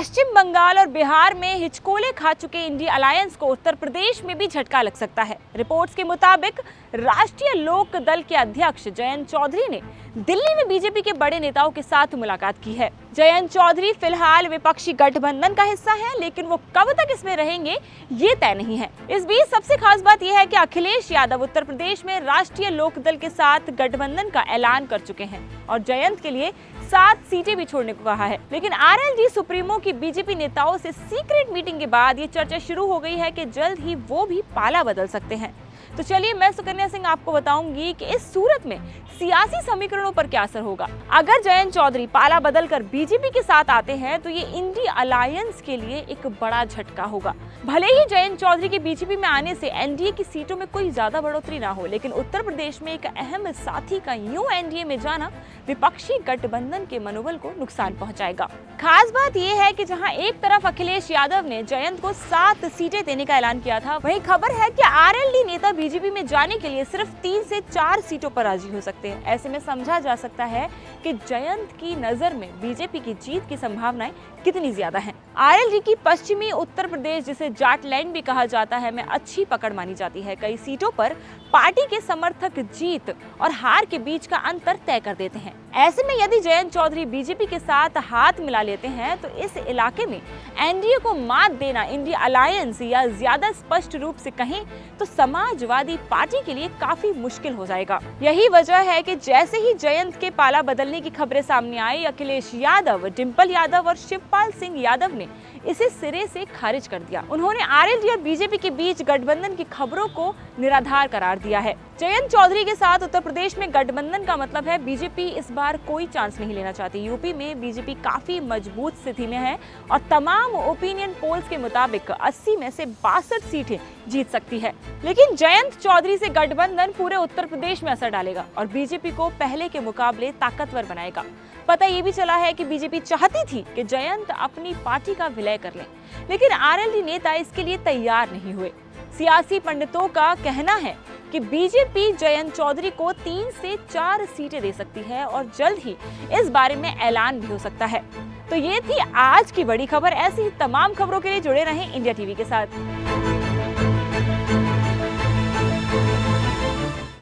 पश्चिम बंगाल और बिहार में हिचकोले खा चुके इंडिया अलायंस को उत्तर प्रदेश में भी झटका लग सकता है। रिपोर्ट्स के मुताबिक राष्ट्रीय लोक दल के अध्यक्ष जयंत चौधरी ने दिल्ली में बीजेपी के बड़े नेताओं के साथ मुलाकात की है। जयंत चौधरी फिलहाल विपक्षी गठबंधन का हिस्सा है, लेकिन वो कब तक इसमें रहेंगे ये तय नहीं है। इस बीच सबसे खास बात यह है कि अखिलेश यादव उत्तर प्रदेश में राष्ट्रीय लोक दल के साथ गठबंधन का ऐलान कर चुके हैं और जयंत के लिए 7 सीटें भी छोड़ने को कहा है। लेकिन आरएलडी सुप्रीमो की बीजेपी नेताओं से सीक्रेट मीटिंग के बाद ये चर्चा शुरू हो गई है कि जल्द ही वो भी पाला बदल सकते हैं। तो चलिए मैं सुकन्या सिंह आपको बताऊंगी कि इस सूरत में सियासी समीकरणों पर क्या असर होगा। अगर जयंत चौधरी पाला बदलकर बीजेपी के साथ आते हैं तो ये इंडिया अलायंस के लिए एक बड़ा झटका होगा। भले ही जयंत चौधरी के बीजेपी में आने से एनडीए की सीटों में कोई ज्यादा बढ़ोतरी ना हो, लेकिन उत्तर प्रदेश में एक अहम साथी का यूं एनडीए में जाना विपक्षी गठबंधन के मनोबल को नुकसान पहुंचाएगा। खास बात यह है कि जहां एक तरफ अखिलेश यादव ने जयंत को 7 सीटें देने का ऐलान किया था, वहीं खबर है कि आरएलडी नेता बीजेपी में जाने के लिए सिर्फ 3 से 4 सीटों पर राजी हो सकते हैं। ऐसे में समझा जा सकता है कि जयंत की नजर में बीजेपी की जीत की संभावनाएं कितनी ज्यादा हैं। आरएलडी की पश्चिमी उत्तर प्रदेश, जिसे जाटलैंड भी कहा जाता है, में अच्छी पकड़ मानी जाती है। कई सीटों पर पार्टी के समर्थक जीत और हार के बीच का अंतर तय कर देते हैं। ऐसे में यदि जयंत चौधरी बीजेपी के साथ हाथ मिला लेते हैं तो इस इलाके में एनडीए को मात देना इंडिया अलायंस, या ज्यादा स्पष्ट रूप से कहें तो समाजवादी पार्टी के लिए काफी मुश्किल हो जाएगा। यही वजह है कि जैसे ही जयंत के पाला बदलने की खबरें सामने आई, अखिलेश यादव, डिंपल यादव और शिवपाल सिंह यादव ने इसे सिरे से खारिज कर दिया। उन्होंने आरएलडी और बीजेपी के बीच गठबंधन की खबरों को निराधार करार दिया है। जयंत चौधरी के साथ उत्तर प्रदेश में गठबंधन का मतलब है बीजेपी इस बार कोई चांस नहीं लेना चाहती। यूपी में बीजेपी काफी मजबूत स्थिति में है और तमाम ओपिनियन पोल्स के मुताबिक 80 में से 62 सीटें जीत सकती है। लेकिन जयंत चौधरी से गठबंधन पूरे उत्तर प्रदेश में असर डालेगा और बीजेपी को पहले के मुकाबले ताकतवर बनाएगा। पता ये भी चला है कि बीजेपी चाहती थी कि जयंत अपनी पार्टी का विलय कर लें, लेकिन आरएलडी नेता इसके लिए तैयार नहीं हुए। सियासी पंडितों का कहना है कि बीजेपी जयंत चौधरी को 3 से 4 सीटें दे सकती है और जल्द ही इस बारे में ऐलान भी हो सकता है। तो ये थी आज की बड़ी खबर। ऐसी ही तमाम खबरों के लिए जुड़े रहें इंडिया टीवी के साथ।